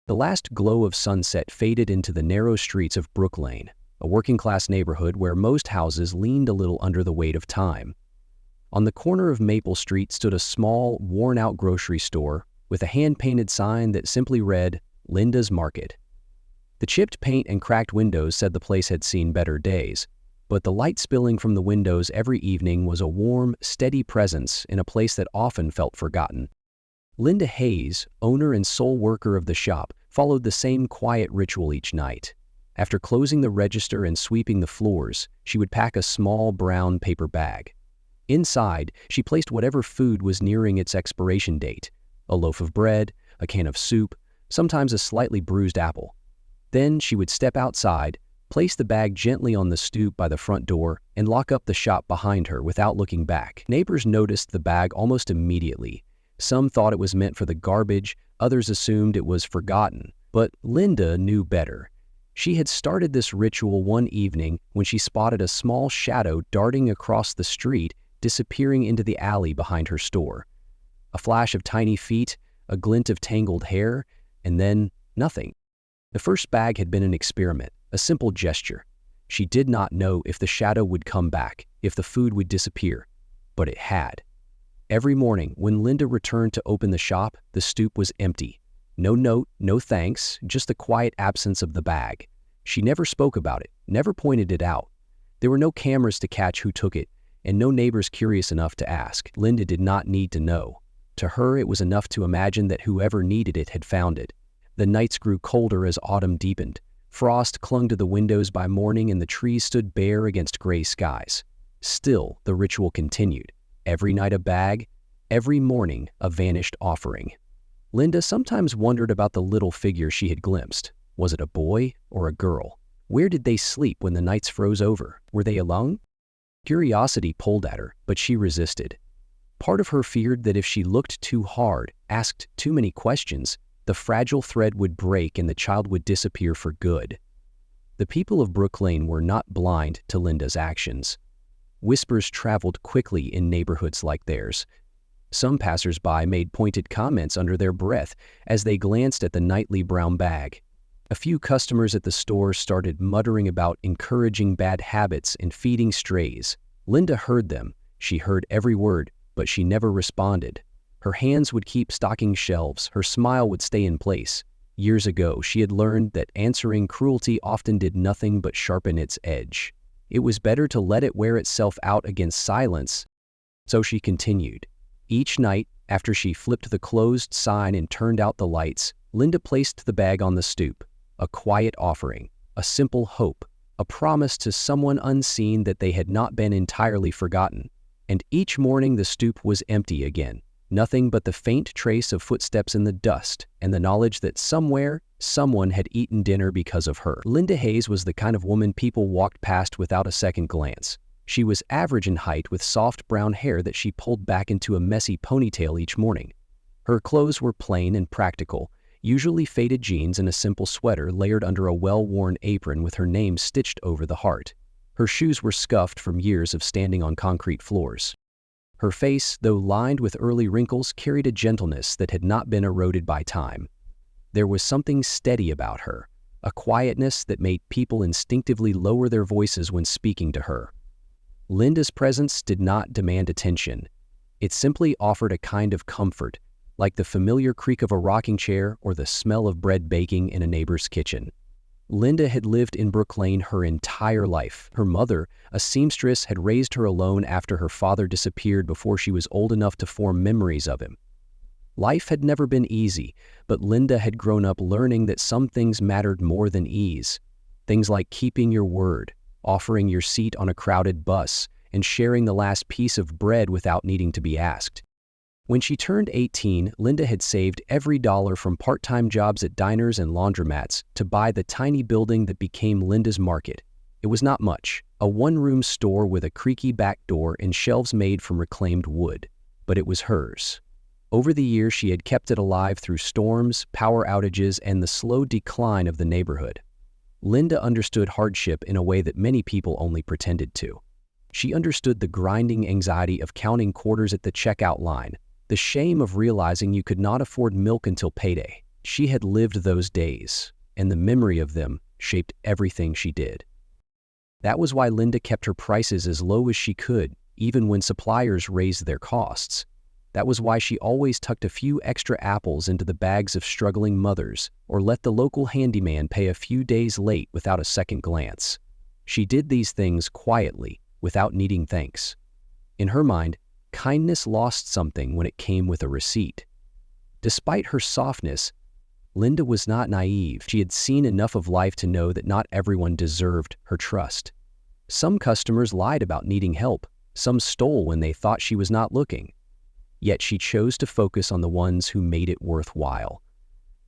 The last glow of sunset faded into the narrow streets of Brook Lane, a working-class neighborhood where most houses leaned a little under the weight of time. On the corner of Maple Street stood a small, worn-out grocery store with a hand-painted sign that simply read, "Linda's Market." The chipped paint and cracked windows said the place had seen better days, but the light spilling from the windows every evening was a warm, steady presence in a place that often felt forgotten. Linda Hayes, owner and sole worker of the shop, followed the same quiet ritual each night. After closing the register and sweeping the floors, she would pack a small brown paper bag. Inside, she placed whatever food was nearing its expiration date: a loaf of bread, a can of soup, sometimes a slightly bruised apple. Then she would step outside, place the bag gently on the stoop by the front door, and lock up the shop behind her without looking back. Neighbors noticed the bag almost immediately. Some thought it was meant for the garbage, others assumed it was forgotten. But Linda knew better. She had started this ritual one evening when she spotted a small shadow darting across the street, disappearing into the alley behind her store. A flash of tiny feet, a glint of tangled hair, and then nothing. The first bag had been an experiment, a simple gesture. She did not know if the shadow would come back, if the food would disappear, but it had. Every morning, when Linda returned to open the shop, the stoop was empty. No note, no thanks, just the quiet absence of the bag. She never spoke about it, never pointed it out. There were no cameras to catch who took it, and no neighbors curious enough to ask. Linda did not need to know. To her, it was enough to imagine that whoever needed it had found it. The nights grew colder as autumn deepened. Frost clung to the windows by morning, and the trees stood bare against gray skies. Still, the ritual continued. Every night a bag, every morning a vanished offering. Linda sometimes wondered about the little figure she had glimpsed. Was it a boy or a girl? Where did they sleep when the nights froze over? Were they alone? Curiosity pulled at her, but she resisted. Part of her feared that if she looked too hard, asked too many questions, the fragile thread would break and the child would disappear for good. The people of Brook Lane were not blind to Linda's actions. Whispers traveled quickly in neighborhoods like theirs. Some passers-by made pointed comments under their breath as they glanced at the nightly brown bag. A few customers at the store started muttering about encouraging bad habits and feeding strays. Linda heard them. She heard every word, but she never responded. Her hands would keep stocking shelves, her smile would stay in place. Years ago, she had learned that answering cruelty often did nothing but sharpen its edge. It was better to let it wear itself out against silence. So she continued. Each night, after she flipped the closed sign and turned out the lights, Linda placed the bag on the stoop. A quiet offering, a simple hope, a promise to someone unseen that they had not been entirely forgotten. And each morning the stoop was empty again. Nothing but the faint trace of footsteps in the dust and the knowledge that somewhere, someone had eaten dinner because of her. Linda Hayes was the kind of woman people walked past without a second glance. She was average in height with soft brown hair that she pulled back into a messy ponytail each morning. Her clothes were plain and practical, usually faded jeans and a simple sweater layered under a well-worn apron with her name stitched over the heart. Her shoes were scuffed from years of standing on concrete floors. Her face, though lined with early wrinkles, carried a gentleness that had not been eroded by time. There was something steady about her, a quietness that made people instinctively lower their voices when speaking to her. Linda's presence did not demand attention. It simply offered a kind of comfort, like the familiar creak of a rocking chair or the smell of bread baking in a neighbor's kitchen. Linda had lived in Brook Lane her entire life. Her mother, a seamstress, had raised her alone after her father disappeared before she was old enough to form memories of him. Life had never been easy, but Linda had grown up learning that some things mattered more than ease. Things like keeping your word, offering your seat on a crowded bus, and sharing the last piece of bread without needing to be asked. When she turned 18, Linda had saved every dollar from part-time jobs at diners and laundromats to buy the tiny building that became Linda's Market. It was not much, a one-room store with a creaky back door and shelves made from reclaimed wood, but it was hers. Over the years, she had kept it alive through storms, power outages, and the slow decline of the neighborhood. Linda understood hardship in a way that many people only pretended to. She understood the grinding anxiety of counting quarters at the checkout line, the shame of realizing you could not afford milk until payday. She had lived those days, and the memory of them shaped everything she did. That was why Linda kept her prices as low as she could, even when suppliers raised their costs. That was why she always tucked a few extra apples into the bags of struggling mothers, or let the local handyman pay a few days late without a second glance. She did these things quietly, without needing thanks. In her mind, kindness lost something when it came with a receipt. Despite her softness, Linda was not naive. She had seen enough of life to know that not everyone deserved her trust. Some customers lied about needing help. Some stole when they thought she was not looking. Yet she chose to focus on the ones who made it worthwhile.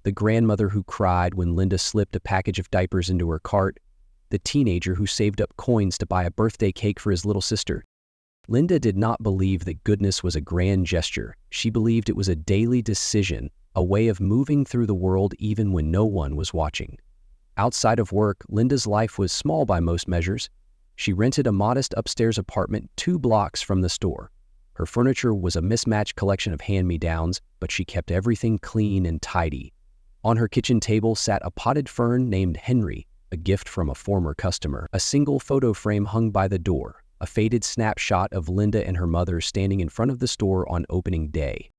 The grandmother who cried when Linda slipped a package of diapers into her cart. The teenager who saved up coins to buy a birthday cake for his little sister. Linda did not believe that goodness was a grand gesture. She believed it was a daily decision, a way of moving through the world even when no one was watching. Outside of work, Linda's life was small by most measures. She rented a modest upstairs apartment 2 blocks from the store. Her furniture was a mismatched collection of hand-me-downs, but she kept everything clean and tidy. On her kitchen table sat a potted fern named Henry, a gift from a former customer. A single photo frame hung by the door, a faded snapshot of Linda and her mother standing in front of the store on opening day.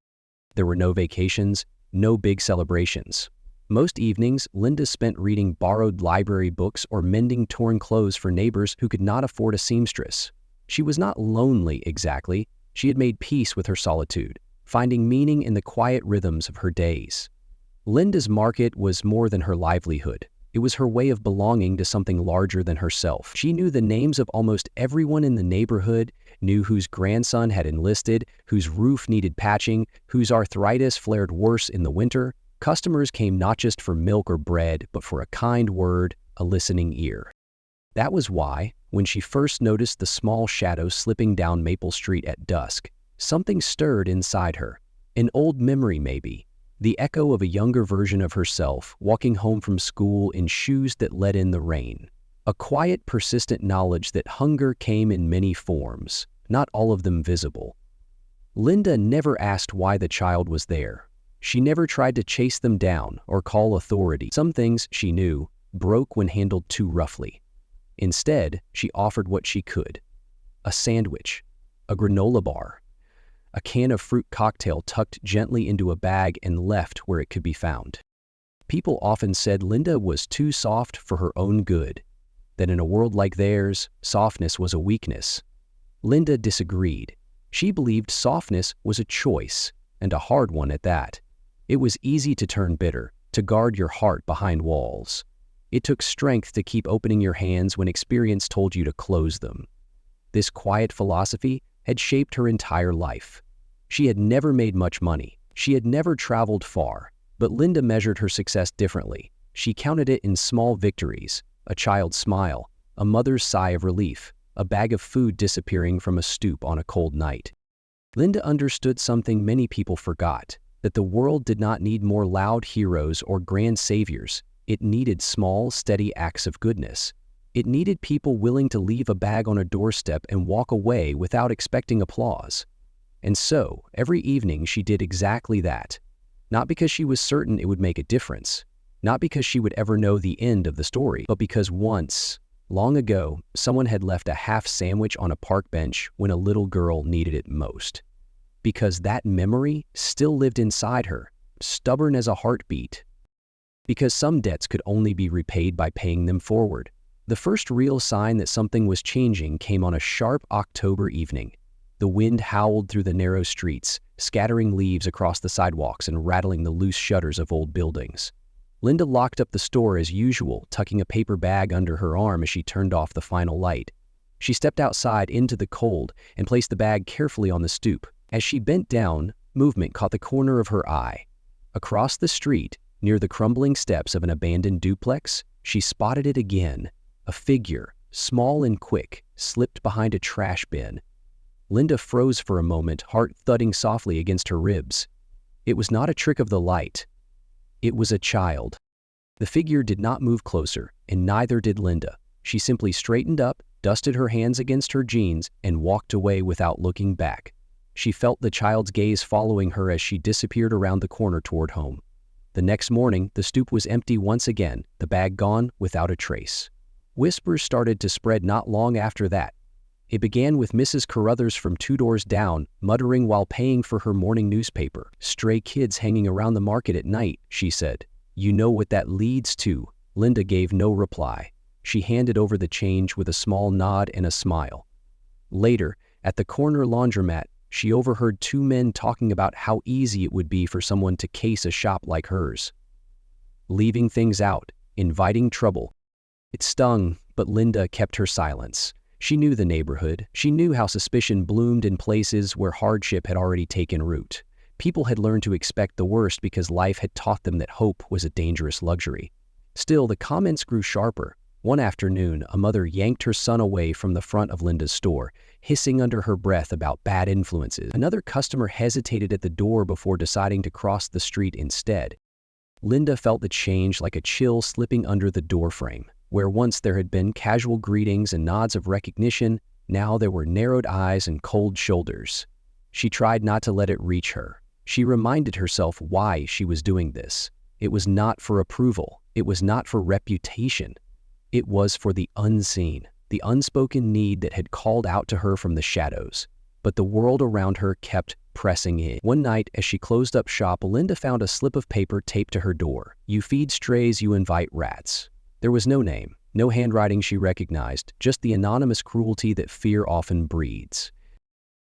There were no vacations, no big celebrations. Most evenings, Linda spent reading borrowed library books or mending torn clothes for neighbors who could not afford a seamstress. She was not lonely exactly. She had made peace with her solitude, finding meaning in the quiet rhythms of her days. Linda's market was more than her livelihood. It was her way of belonging to something larger than herself. She knew the names of almost everyone in the neighborhood, knew whose grandson had enlisted, whose roof needed patching, whose arthritis flared worse in the winter. Customers came not just for milk or bread, but for a kind word, a listening ear. That was why, when she first noticed the small shadow slipping down Maple Street at dusk, something stirred inside her. An old memory, maybe. The echo of a younger version of herself walking home from school in shoes that let in the rain. A quiet, persistent knowledge that hunger came in many forms, not all of them visible. Linda never asked why the child was there. She never tried to chase them down or call authority. Some things, she knew, broke when handled too roughly. Instead, she offered what she could. A sandwich, a granola bar, a can of fruit cocktail tucked gently into a bag and left where it could be found. People often said Linda was too soft for her own good, that in a world like theirs, softness was a weakness. Linda disagreed. She believed softness was a choice, and a hard one at that. It was easy to turn bitter, to guard your heart behind walls. It took strength to keep opening your hands when experience told you to close them. This quiet philosophy had shaped her entire life. She had never made much money. She had never traveled far, but Linda measured her success differently. She counted it in small victories, a child's smile, a mother's sigh of relief, a bag of food disappearing from a stoop on a cold night. Linda understood something many people forgot, that the world did not need more loud heroes or grand saviors. It needed small, steady acts of goodness. It needed people willing to leave a bag on a doorstep and walk away without expecting applause. And so, every evening she did exactly that. Not because she was certain it would make a difference, not because she would ever know the end of the story, but because once, long ago, someone had left a half sandwich on a park bench when a little girl needed it most. Because that memory still lived inside her, stubborn as a heartbeat. Because some debts could only be repaid by paying them forward. The first real sign that something was changing came on a sharp October evening. The wind howled through the narrow streets, scattering leaves across the sidewalks and rattling the loose shutters of old buildings. Linda locked up the store as usual, tucking a paper bag under her arm as she turned off the final light. She stepped outside into the cold and placed the bag carefully on the stoop. As she bent down, movement caught the corner of her eye. Across the street, near the crumbling steps of an abandoned duplex, she spotted it again. A figure, small and quick, slipped behind a trash bin. Linda froze for a moment, heart thudding softly against her ribs. It was not a trick of the light. It was a child. The figure did not move closer, and neither did Linda. She simply straightened up, dusted her hands against her jeans, and walked away without looking back. She felt the child's gaze following her as she disappeared around the corner toward home. The next morning, the stoop was empty once again, the bag gone without a trace. Whispers started to spread not long after that. It began with Mrs. Carruthers from 2 doors down, muttering while paying for her morning newspaper. "Stray kids hanging around the market at night," she said. "You know what that leads to." Linda gave no reply. She handed over the change with a small nod and a smile. Later, at the corner laundromat, she overheard 2 men talking about how easy it would be for someone to case a shop like hers. Leaving things out, inviting trouble. It stung, but Linda kept her silence. She knew the neighborhood. She knew how suspicion bloomed in places where hardship had already taken root. People had learned to expect the worst because life had taught them that hope was a dangerous luxury. Still, the comments grew sharper. One afternoon, a mother yanked her son away from the front of Linda's store, hissing under her breath about bad influences. Another customer hesitated at the door before deciding to cross the street instead. Linda felt the change like a chill slipping under the doorframe. Where once there had been casual greetings and nods of recognition, now there were narrowed eyes and cold shoulders. She tried not to let it reach her. She reminded herself why she was doing this. It was not for approval. It was not for reputation. It was for the unseen, the unspoken need that had called out to her from the shadows. But the world around her kept pressing in. One night, as she closed up shop, Linda found a slip of paper taped to her door. "You feed strays, you invite rats." There was no name, no handwriting she recognized, just the anonymous cruelty that fear often breeds.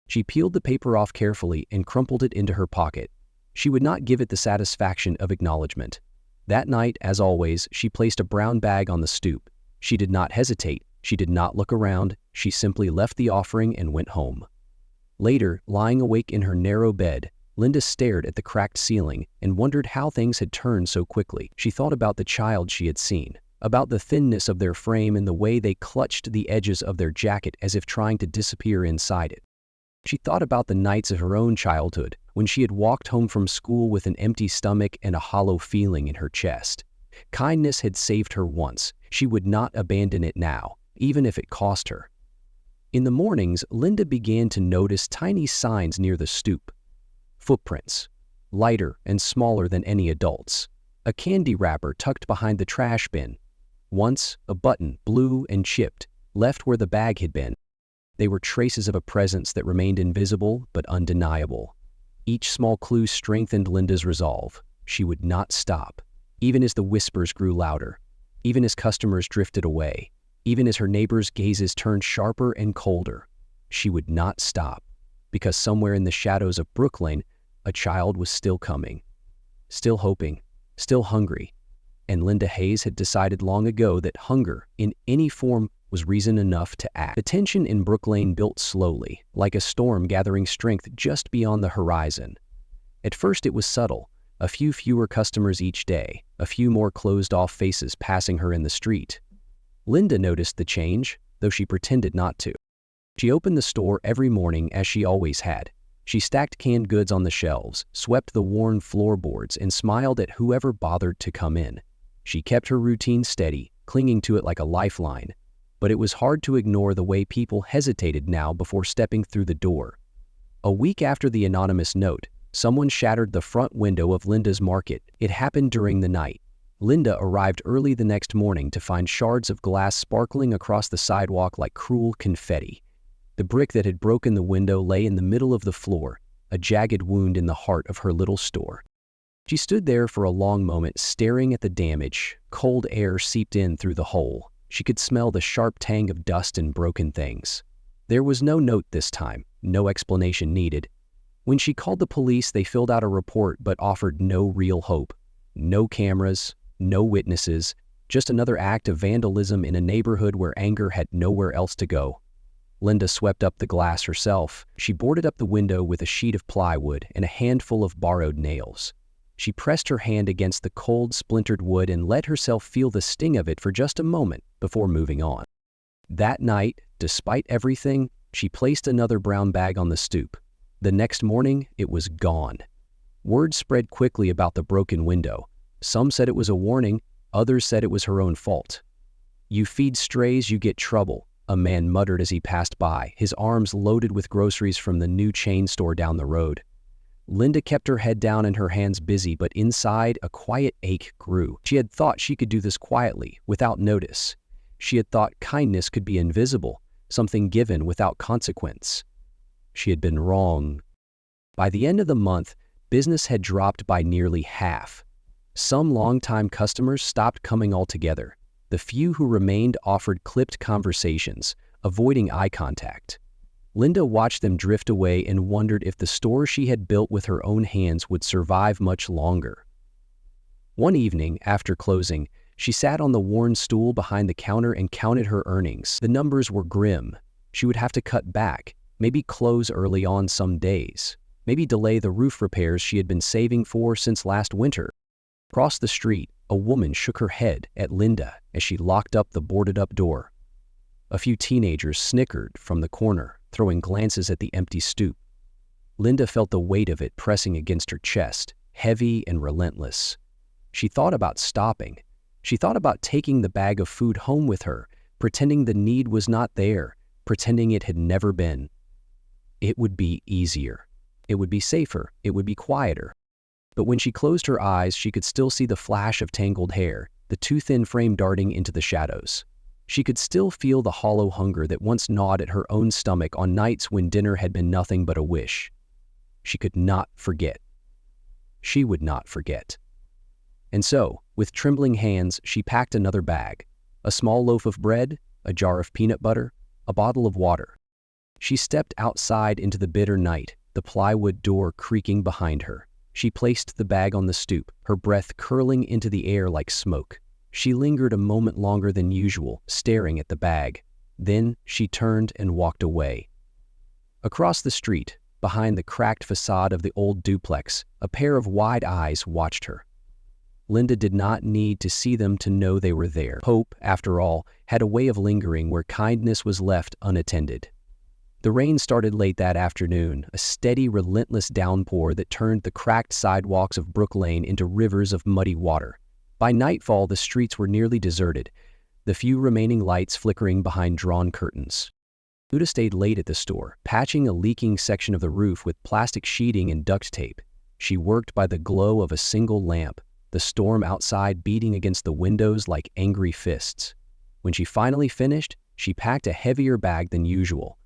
She peeled the paper off carefully and crumpled it into her pocket. She would not give it the satisfaction of acknowledgement. That night, as always, she placed a brown bag on the stoop. She did not hesitate. She did not look around. She simply left the offering and went home. Later, lying awake in her narrow bed, Linda stared at the cracked ceiling and wondered how things had turned so quickly. She thought about the child she had seen, about the thinness of their frame and the way they clutched the edges of their jacket as if trying to disappear inside it. She thought about the nights of her own childhood, when she had walked home from school with an empty stomach and a hollow feeling in her chest. Kindness had saved her once. She would not abandon it now, even if it cost her. In the mornings, Linda began to notice tiny signs near the stoop. Footprints, lighter and smaller than any adult's. A candy wrapper tucked behind the trash bin. Once, a button, blue and chipped, left where the bag had been. They were traces of a presence that remained invisible but undeniable. Each small clue strengthened Linda's resolve. She would not stop, even as the whispers grew louder, even as customers drifted away, even as her neighbors' gazes turned sharper and colder. She would not stop, because somewhere in the shadows of Brook Lane, a child was still coming, still hoping, still hungry. And Linda Hayes had decided long ago that hunger, in any form, was reason enough to act. The tension in Brook Lane built slowly, like a storm gathering strength just beyond the horizon. At first it was subtle, a few fewer customers each day, a few more closed-off faces passing her in the street. Linda noticed the change, though she pretended not to. She opened the store every morning as she always had. She stacked canned goods on the shelves, swept the worn floorboards, and smiled at whoever bothered to come in. She kept her routine steady, clinging to it like a lifeline. But it was hard to ignore the way people hesitated now before stepping through the door. A week after the anonymous note, someone shattered the front window of Linda's market. It happened during the night. Linda arrived early the next morning to find shards of glass sparkling across the sidewalk like cruel confetti. The brick that had broken the window lay in the middle of the floor, a jagged wound in the heart of her little store. She stood there for a long moment, staring at the damage. Cold air seeped in through the hole. She could smell the sharp tang of dust and broken things. There was no note this time, no explanation needed. When she called the police, they filled out a report but offered no real hope. No cameras, no witnesses, just another act of vandalism in a neighborhood where anger had nowhere else to go. Linda swept up the glass herself. She boarded up the window with a sheet of plywood and a handful of borrowed nails. She pressed her hand against the cold, splintered wood and let herself feel the sting of it for just a moment before moving on. That night, despite everything, she placed another brown bag on the stoop. The next morning, it was gone. Word spread quickly about the broken window. Some said it was a warning, others said it was her own fault. "You feed strays, you get trouble," a man muttered as he passed by, his arms loaded with groceries from the new chain store down the road. Linda kept her head down and her hands busy, but inside a quiet ache grew. She had thought she could do this quietly, without notice. She had thought kindness could be invisible, something given without consequence. She had been wrong. By the end of the month, business had dropped by nearly half. Some longtime customers stopped coming altogether. The few who remained offered clipped conversations, avoiding eye contact. Linda watched them drift away and wondered if the store she had built with her own hands would survive much longer. One evening, after closing, she sat on the worn stool behind the counter and counted her earnings. The numbers were grim. She would have to cut back, maybe close early on some days, maybe delay the roof repairs she had been saving for since last winter. Across the street, a woman shook her head at Linda as she locked up the boarded-up door. A few teenagers snickered from the corner, throwing glances at the empty stoop. Linda felt the weight of it pressing against her chest, heavy and relentless. She thought about stopping. She thought about taking the bag of food home with her, pretending the need was not there, pretending it had never been. It would be easier. It would be safer. It would be quieter. But when she closed her eyes, she could still see the flash of tangled hair, the too thin frame darting into the shadows. She could still feel the hollow hunger that once gnawed at her own stomach on nights when dinner had been nothing but a wish. She could not forget. She would not forget. And so, with trembling hands, she packed another bag, a small loaf of bread, a jar of peanut butter, a bottle of water. She stepped outside into the bitter night, the plywood door creaking behind her. She placed the bag on the stoop, her breath curling into the air like smoke. She lingered a moment longer than usual, staring at the bag. Then she turned and walked away. Across the street, behind the cracked facade of the old duplex, a pair of wide eyes watched her. Linda did not need to see them to know they were there. Hope, after all, had a way of lingering where kindness was left unattended. The rain started late that afternoon, a steady, relentless downpour that turned the cracked sidewalks of Brook Lane into rivers of muddy water. By nightfall, the streets were nearly deserted, the few remaining lights flickering behind drawn curtains. Luda stayed late at the store, patching a leaking section of the roof with plastic sheeting and duct tape. She worked by the glow of a single lamp, the storm outside beating against the windows like angry fists. When she finally finished, she packed a heavier bag than usual.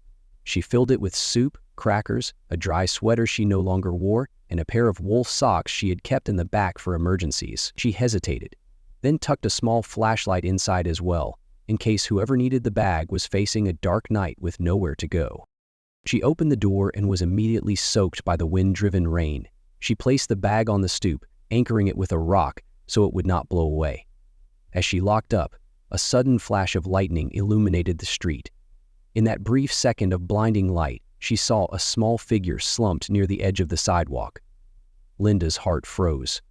She filled it with soup, crackers, a dry sweater she no longer wore, and a pair of wool socks she had kept in the back for emergencies. She hesitated, then tucked a small flashlight inside as well, in case whoever needed the bag was facing a dark night with nowhere to go. She opened the door and was immediately soaked by the wind-driven rain. She placed the bag on the stoop, anchoring it with a rock so it would not blow away. As she locked up, a sudden flash of lightning illuminated the street. In that brief second of blinding light, she saw a small figure slumped near the edge of the sidewalk. Linda's heart froze.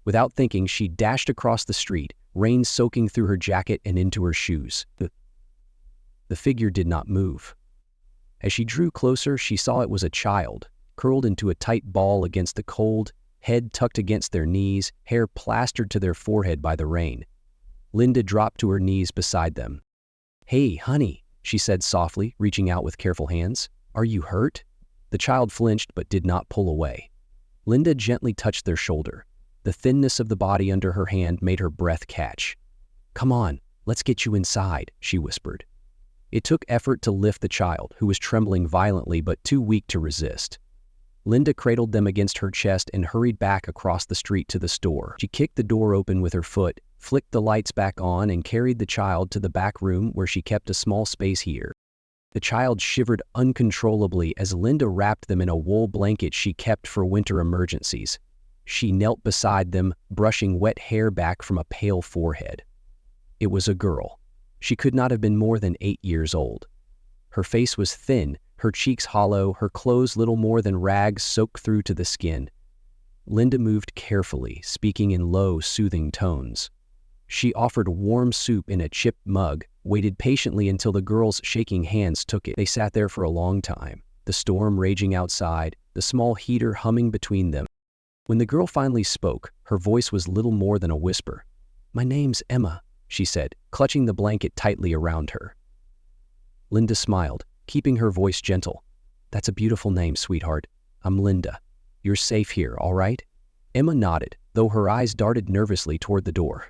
Without thinking, she dashed across the street, rain soaking through her jacket and into her shoes. The figure did not move. As she drew closer, she saw it was a child, curled into a tight ball against the cold, head tucked against their knees, hair plastered to their forehead by the rain. Linda dropped to her knees beside them. "Hey, honey," she said softly, reaching out with careful hands. "Are you hurt?" The child flinched but did not pull away. Linda gently touched their shoulder. The thinness of the body under her hand made her breath catch. "Come on, let's get you inside," she whispered. It took effort to lift the child, who was trembling violently but too weak to resist. Linda cradled them against her chest and hurried back across the street to the store. She kicked the door open with her foot, flicked the lights back on, and carried the child to the back room where she kept a small space heater. The child shivered uncontrollably as Linda wrapped them in a wool blanket she kept for winter emergencies. She knelt beside them, brushing wet hair back from a pale forehead. It was a girl. She could not have been more than 8 years old. Her face was thin, her cheeks hollow, her clothes little more than rags soaked through to the skin. Linda moved carefully, speaking in low, soothing tones. She offered warm soup in a chipped mug, waited patiently until the girl's shaking hands took it. They sat there for a long time, the storm raging outside, the small heater humming between them. When the girl finally spoke, her voice was little more than a whisper. "My name's Emma," she said, clutching the blanket tightly around her. Linda smiled, keeping her voice gentle. "That's a beautiful name, sweetheart. I'm Linda." You're safe here, all right? Emma nodded, though her eyes darted nervously toward the door.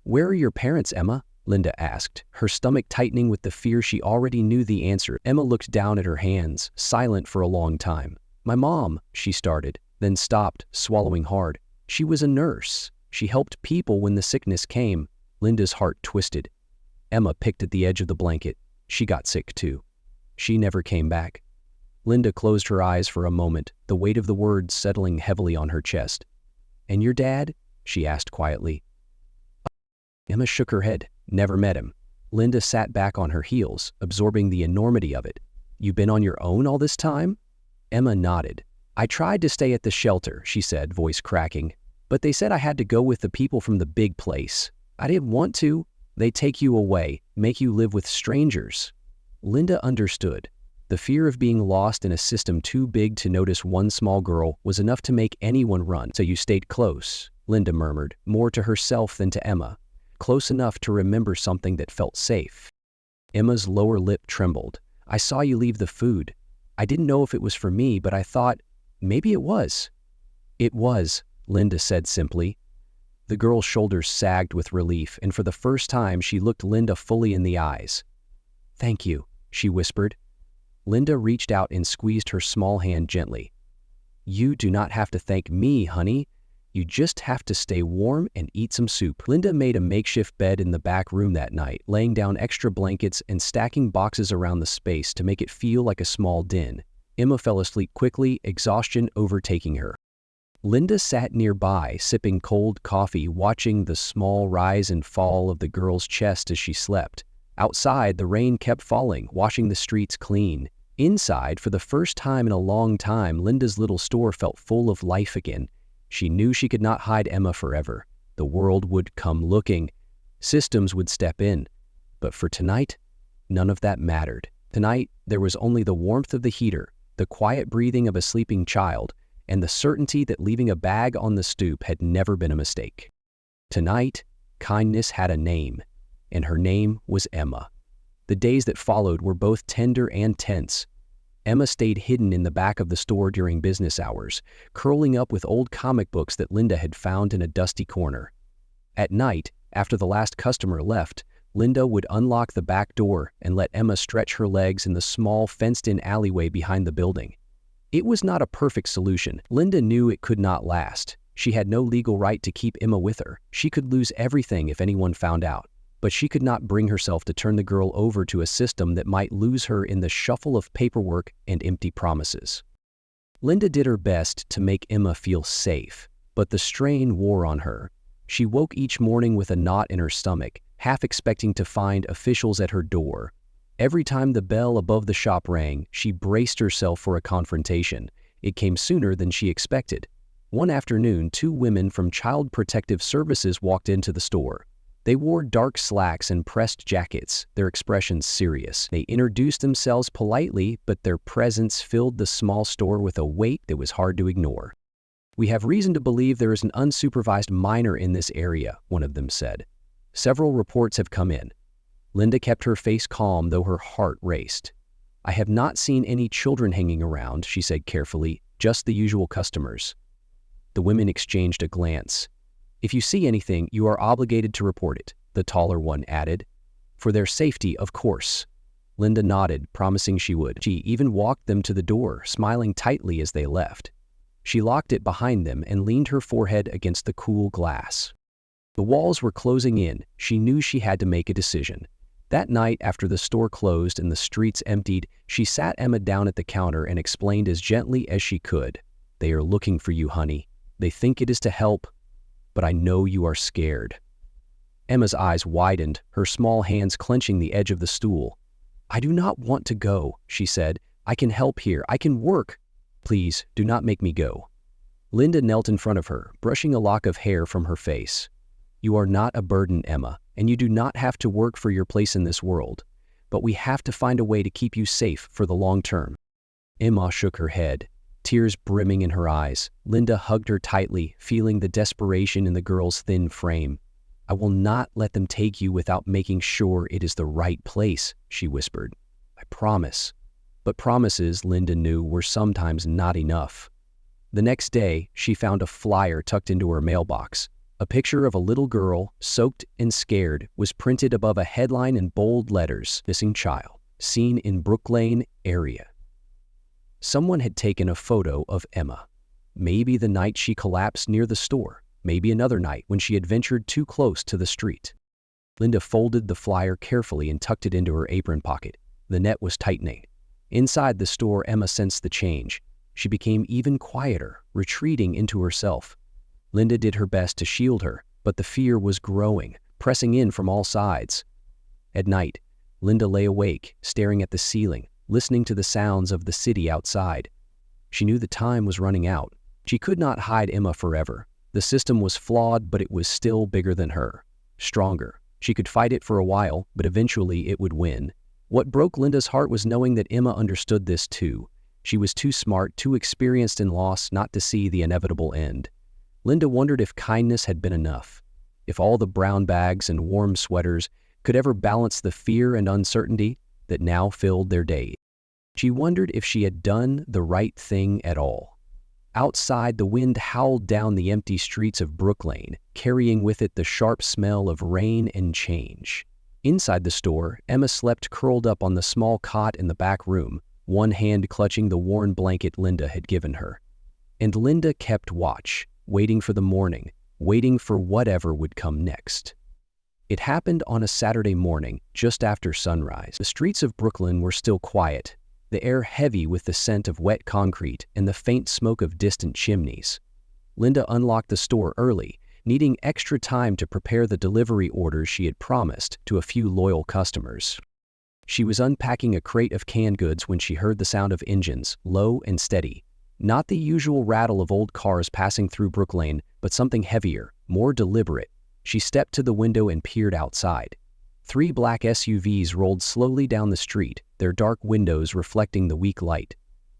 Where are your parents, Emma? Linda asked, her stomach tightening with the fear she already knew the answer. Emma looked down at her hands, silent for a long time. My mom, she started, then stopped, swallowing hard. She was a nurse. She helped people when the sickness came. Linda's heart twisted. Emma picked at the edge of the blanket. She got sick too. She never came back. Linda closed her eyes for a moment, the weight of the words settling heavily on her chest. And your dad? She asked quietly. Emma shook her head. Never met him. Linda sat back on her heels, absorbing the enormity of it. You been on your own all this time? Emma nodded. I tried to stay at the shelter, she said, voice cracking. But they said I had to go with the people from the big place. I didn't want to. They take you away, make you live with strangers. Linda understood. The fear of being lost in a system too big to notice one small girl was enough to make anyone run. So you stayed close, Linda murmured, more to herself than to Emma. Close enough to remember something that felt safe. Emma's lower lip trembled. I saw you leave the food. I didn't know if it was for me, but I thought, maybe it was. It was, Linda said simply. The girl's shoulders sagged with relief, and for the first time she looked Linda fully in the eyes. Thank you, she whispered. Linda reached out and squeezed her small hand gently. You do not have to thank me, honey. You just have to stay warm and eat some soup. Linda made a makeshift bed in the back room that night, laying down extra blankets and stacking boxes around the space to make it feel like a small den. Emma fell asleep quickly, exhaustion overtaking her. Linda sat nearby, sipping cold coffee, watching the small rise and fall of the girl's chest as she slept. Outside, the rain kept falling, washing the streets clean. Inside, for the first time in a long time, Linda's little store felt full of life again. She knew she could not hide Emma forever. The world would come looking. Systems would step in. But for tonight, none of that mattered. Tonight, there was only the warmth of the heater, the quiet breathing of a sleeping child, and the certainty that leaving a bag on the stoop had never been a mistake. Tonight, kindness had a name, and her name was Emma. The days that followed were both tender and tense. Emma stayed hidden in the back of the store during business hours, curling up with old comic books that Linda had found in a dusty corner. At night, after the last customer left, Linda would unlock the back door and let Emma stretch her legs in the small fenced-in alleyway behind the building. It was not a perfect solution. Linda knew it could not last. She had no legal right to keep Emma with her. She could lose everything if anyone found out. But she could not bring herself to turn the girl over to a system that might lose her in the shuffle of paperwork and empty promises. Linda did her best to make Emma feel safe, but the strain wore on her. She woke each morning with a knot in her stomach, half expecting to find officials at her door. Every time the bell above the shop rang, she braced herself for a confrontation. It came sooner than she expected. One afternoon, 2 women from Child Protective Services walked into the store. They wore dark slacks and pressed jackets, their expressions serious. They introduced themselves politely, but their presence filled the small store with a weight that was hard to ignore. We have reason to believe there is an unsupervised minor in this area, one of them said. Several reports have come in. Linda kept her face calm, though her heart raced. I have not seen any children hanging around, she said carefully, just the usual customers. The women exchanged a glance. If you see anything, you are obligated to report it, the taller one added. For their safety, of course. Linda nodded, promising she would. She even walked them to the door, smiling tightly as they left. She locked it behind them and leaned her forehead against the cool glass. The walls were closing in. She knew she had to make a decision. That night, after the store closed and the streets emptied, she sat Emma down at the counter and explained as gently as she could. They are looking for you, honey. They think it is to help. But I know you are scared. Emma's eyes widened, her small hands clenching the edge of the stool. I do not want to go, she said. I can help here. I can work. Please, do not make me go. Linda knelt in front of her, brushing a lock of hair from her face. You are not a burden, Emma, and you do not have to work for your place in this world. But we have to find a way to keep you safe for the long term. Emma shook her head, tears brimming in her eyes. Linda hugged her tightly, feeling the desperation in the girl's thin frame. I will not let them take you without making sure it is the right place, she whispered. I promise. But promises, Linda knew, were sometimes not enough. The next day, she found a flyer tucked into her mailbox. A picture of a little girl, soaked and scared, was printed above a headline in bold letters, "Missing child, seen in Brooklane area." Someone had taken a photo of Emma. Maybe the night she collapsed near the store, maybe another night when she had ventured too close to the street. Linda folded the flyer carefully and tucked it into her apron pocket. The net was tightening. Inside the store, Emma sensed the change. She became even quieter, retreating into herself. Linda did her best to shield her, but the fear was growing, pressing in from all sides. At night, Linda lay awake, staring at the ceiling, listening to the sounds of the city outside. She knew the time was running out. She could not hide Emma forever. The system was flawed, but it was still bigger than her. Stronger. She could fight it for a while, but eventually it would win. What broke Linda's heart was knowing that Emma understood this too. She was too smart, too experienced in loss not to see the inevitable end. Linda wondered if kindness had been enough, if all the brown bags and warm sweaters could ever balance the fear and uncertainty that now filled their days. She wondered if she had done the right thing at all. Outside, the wind howled down the empty streets of Brooklane, carrying with it the sharp smell of rain and change. Inside the store, Emma slept curled up on the small cot in the back room, one hand clutching the worn blanket Linda had given her. And Linda kept watch, waiting for the morning, waiting for whatever would come next. It happened on a Saturday morning, just after sunrise. The streets of Brooklyn were still quiet, the air heavy with the scent of wet concrete and the faint smoke of distant chimneys. Linda unlocked the store early, needing extra time to prepare the delivery orders she had promised to a few loyal customers. She was unpacking a crate of canned goods when she heard the sound of engines, low and steady. Not the usual rattle of old cars passing through Brooklane, but something heavier, more deliberate. She stepped to the window and peered outside. 3 black SUVs rolled slowly down the street, their dark windows reflecting the weak light.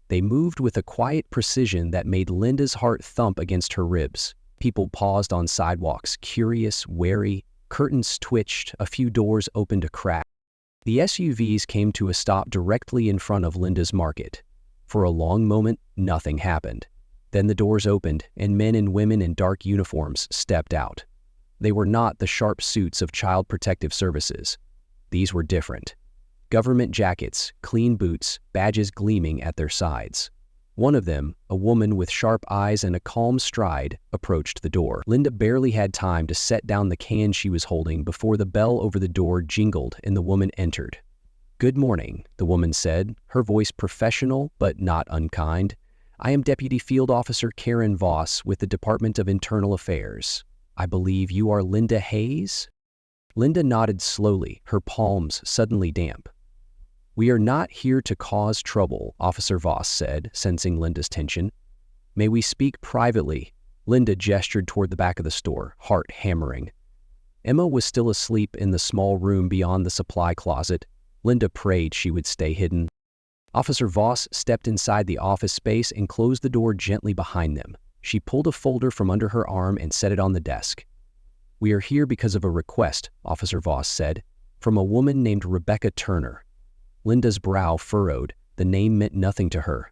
They moved with a quiet precision that made Linda's heart thump against her ribs. People paused on sidewalks, curious, wary. Curtains twitched, a few doors opened a crack. The SUVs came to a stop directly in front of Linda's market. For a long moment, nothing happened. Then the doors opened, and men and women in dark uniforms stepped out. They were not the sharp suits of Child Protective Services. These were different. Government jackets, clean boots, badges gleaming at their sides. One of them, a woman with sharp eyes and a calm stride, approached the door. Linda barely had time to set down the can she was holding before the bell over the door jingled and the woman entered. "Good morning," the woman said, her voice professional but not unkind. "I am Deputy Field Officer Karen Voss with the Department of Internal Affairs. I believe you are Linda Hayes?" Linda nodded slowly, her palms suddenly damp. "We are not here to cause trouble," Officer Voss said, sensing Linda's tension. "May we speak privately?" Linda gestured toward the back of the store, heart hammering. Emma was still asleep in the small room beyond the supply closet. Linda prayed she would stay hidden. Officer Voss stepped inside the office space and closed the door gently behind them. She pulled a folder from under her arm and set it on the desk. "We are here because of a request," Officer Voss said, "from a woman named Rebecca Turner." Linda's brow furrowed. The name meant nothing to her.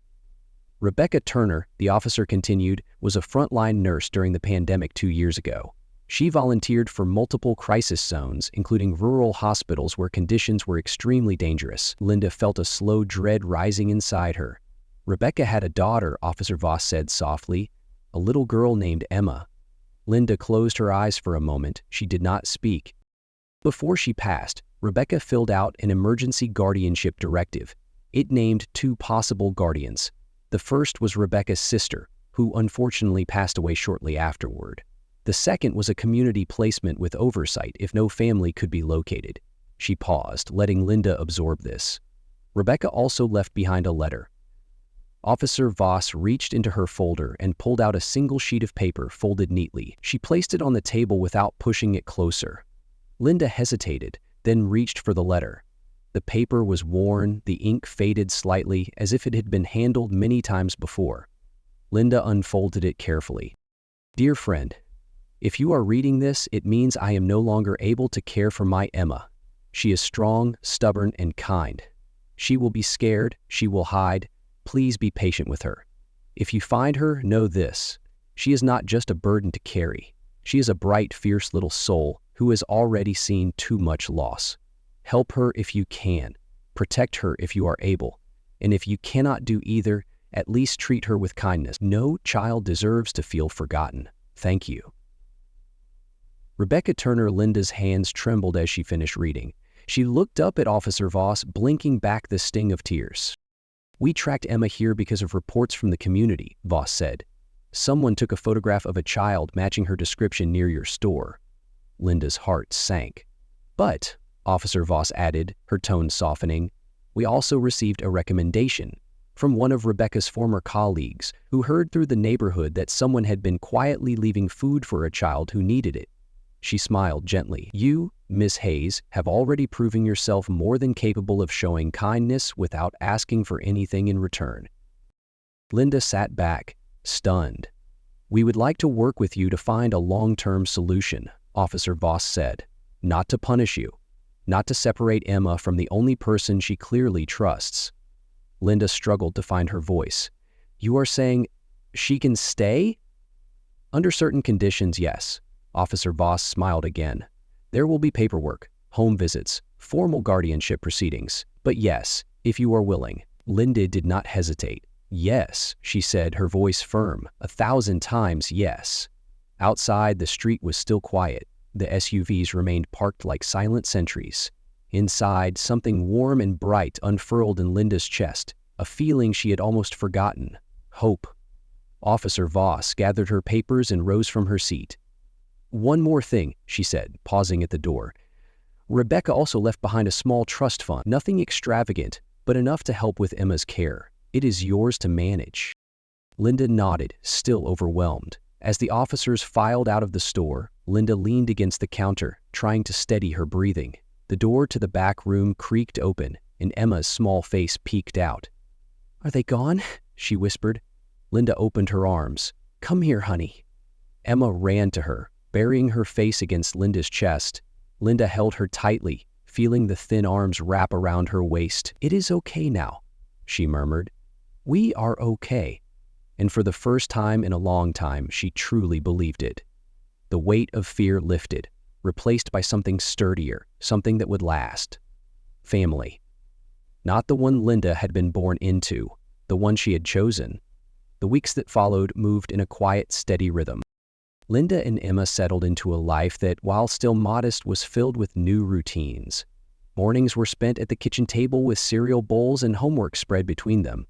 Rebecca Turner, the officer continued, was a frontline nurse during the pandemic 2 years ago. She volunteered for multiple crisis zones, including rural hospitals where conditions were extremely dangerous. Linda felt a slow dread rising inside her. "Rebecca had a daughter," Officer Voss said softly, "a little girl named Emma." Linda closed her eyes for a moment. She did not speak. Before she passed, Rebecca filled out an emergency guardianship directive. It named 2 possible guardians. The first was Rebecca's sister, who unfortunately passed away shortly afterward. The second was a community placement with oversight if no family could be located. She paused, letting Linda absorb this. Rebecca also left behind a letter. Officer Voss reached into her folder and pulled out a single sheet of paper folded neatly. She placed it on the table without pushing it closer. Linda hesitated, then reached for the letter. The paper was worn, the ink faded slightly, as if it had been handled many times before. Linda unfolded it carefully. "Dear friend, if you are reading this, it means I am no longer able to care for my Emma. She is strong, stubborn, and kind. She will be scared, she will hide. Please be patient with her. If you find her, know this. She is not just a burden to carry. She is a bright, fierce little soul who has already seen too much loss. Help her if you can. Protect her if you are able. And if you cannot do either, at least treat her with kindness. No child deserves to feel forgotten. Thank you. Rebecca Turner Linda's hands trembled as she finished reading. She looked up at Officer Voss, blinking back the sting of tears. We tracked Emma here because of reports from the community, Voss said. Someone took a photograph of a child matching her description near your store. Linda's heart sank. But, Officer Voss added, her tone softening, we also received a recommendation from one of Rebecca's former colleagues who heard through the neighborhood that someone had been quietly leaving food for a child who needed it. She smiled gently. You, Miss Hayes, have already proven yourself more than capable of showing kindness without asking for anything in return. Linda sat back, stunned. We would like to work with you to find a long-term solution, Officer Voss said. Not to punish you. Not to separate Emma from the only person she clearly trusts. Linda struggled to find her voice. You are saying she can stay? Under certain conditions, yes. Officer Voss smiled again. There will be paperwork, home visits, formal guardianship proceedings. But yes, if you are willing. Linda did not hesitate. Yes, she said, her voice firm. 1,000 times yes. Outside, the street was still quiet. The SUVs remained parked like silent sentries. Inside, something warm and bright unfurled in Linda's chest, a feeling she had almost forgotten. Hope. Officer Voss gathered her papers and rose from her seat. One more thing, she said, pausing at the door. Rebecca also left behind a small trust fund, nothing extravagant, but enough to help with Emma's care. It is yours to manage. Linda nodded, still overwhelmed. As the officers filed out of the store, Linda leaned against the counter, trying to steady her breathing. The door to the back room creaked open, and Emma's small face peeked out. Are they gone? She whispered. Linda opened her arms. Come here, honey. Emma ran to her, burying her face against Linda's chest. Linda held her tightly, feeling the thin arms wrap around her waist. It is okay now, she murmured. We are okay. And for the first time in a long time, she truly believed it. The weight of fear lifted, replaced by something sturdier, something that would last. Family. Not the one Linda had been born into, the one she had chosen. The weeks that followed moved in a quiet, steady rhythm. Linda and Emma settled into a life that, while still modest, was filled with new routines. Mornings were spent at the kitchen table with cereal bowls and homework spread between them.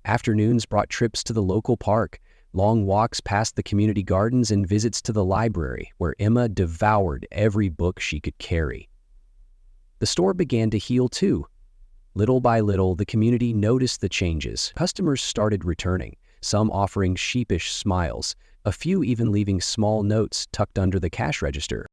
Afternoons brought trips to the local park, long walks past the community gardens, and visits to the library, where Emma devoured every book she could carry. The store began to heal too. Little by little, the community noticed the changes. Customers started returning, some offering sheepish smiles, a few even leaving small notes tucked under the cash register.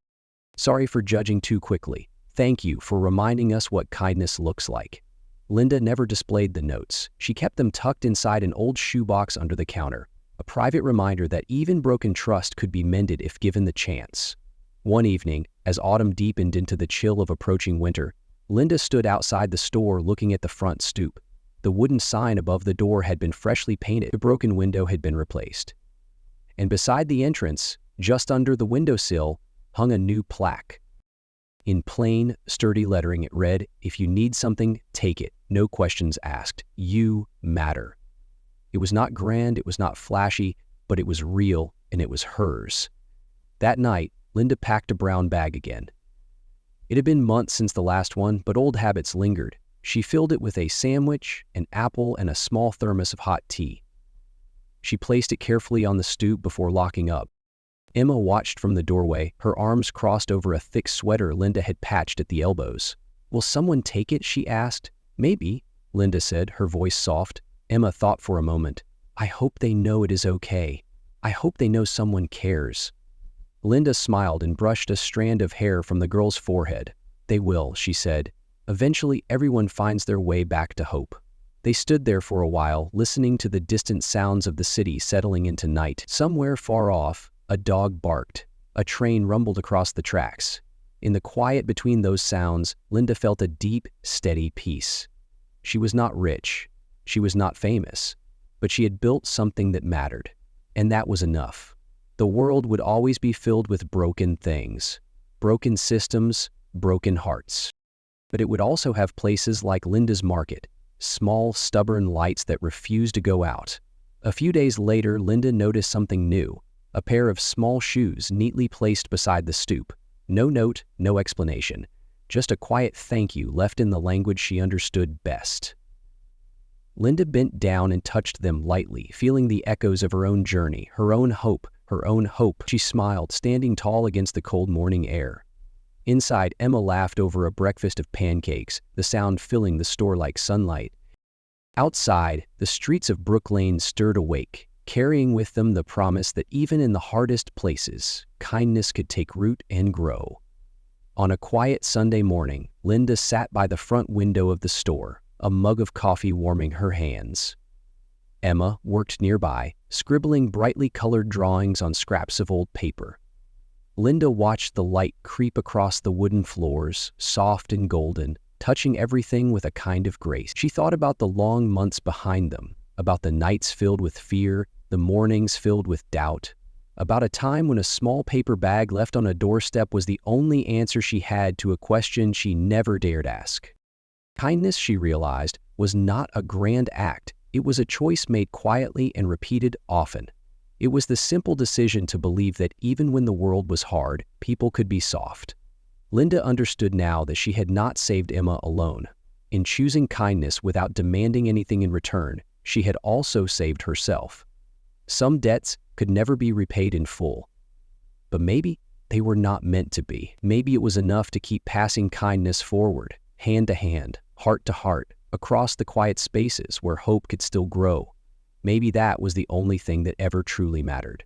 Sorry for judging too quickly. Thank you for reminding us what kindness looks like. Linda never displayed the notes. She kept them tucked inside an old shoebox under the counter, a private reminder that even broken trust could be mended if given the chance. One evening, as autumn deepened into the chill of approaching winter, Linda stood outside the store looking at the front stoop. The wooden sign above the door had been freshly painted. The broken window had been replaced. And beside the entrance, just under the windowsill, hung a new plaque. In plain, sturdy lettering, it read, "If you need something, take it. No questions asked. You matter." It was not grand, it was not flashy, but it was real, and it was hers. That night, Linda packed a brown bag again. It had been months since the last one, but old habits lingered. She filled it with a sandwich, an apple, and a small thermos of hot tea. She placed it carefully on the stoop before locking up. Emma watched from the doorway, her arms crossed over a thick sweater Linda had patched at the elbows. Will someone take it? She asked. Maybe, Linda said, her voice soft. Emma thought for a moment. I hope they know it is okay. I hope they know someone cares. Linda smiled and brushed a strand of hair from the girl's forehead. They will, she said. Eventually, everyone finds their way back to hope. They stood there for a while, listening to the distant sounds of the city settling into night. Somewhere far off, a dog barked. A train rumbled across the tracks. In the quiet between those sounds, Linda felt a deep, steady peace. She was not rich. She was not famous. but she had built something that mattered, and that was enough. The world would always be filled with broken things, broken systems, broken hearts. But it would also have places like Linda's Market, small, stubborn lights that refused to go out. A few days later, Linda noticed something new, a pair of small shoes neatly placed beside the stoop. No note, no explanation, just a quiet thank you left in the language she understood best. Linda bent down and touched them lightly, feeling the echoes of her own journey, her own hope, her own hope. She smiled, standing tall against the cold morning air. Inside, Emma laughed over a breakfast of pancakes, the sound filling the store like sunlight. Outside, the streets of Brook Lane stirred awake, carrying with them the promise that even in the hardest places, kindness could take root and grow. On a quiet Sunday morning, Linda sat by the front window of the store, a mug of coffee warming her hands. Emma worked nearby, scribbling brightly colored drawings on scraps of old paper. Linda watched the light creep across the wooden floors, soft and golden, touching everything with a kind of grace. She thought about the long months behind them, about the nights filled with fear, the mornings filled with doubt, about a time when a small paper bag left on a doorstep was the only answer she had to a question she never dared ask. Kindness, she realized, was not a grand act. It was a choice made quietly and repeated often. It was the simple decision to believe that even when the world was hard, people could be soft. Linda understood now that she had not saved Emma alone. In choosing kindness without demanding anything in return, she had also saved herself. Some debts could never be repaid in full. But maybe they were not meant to be. Maybe it was enough to keep passing kindness forward, hand to hand, heart to heart, across the quiet spaces where hope could still grow. Maybe that was the only thing that ever truly mattered.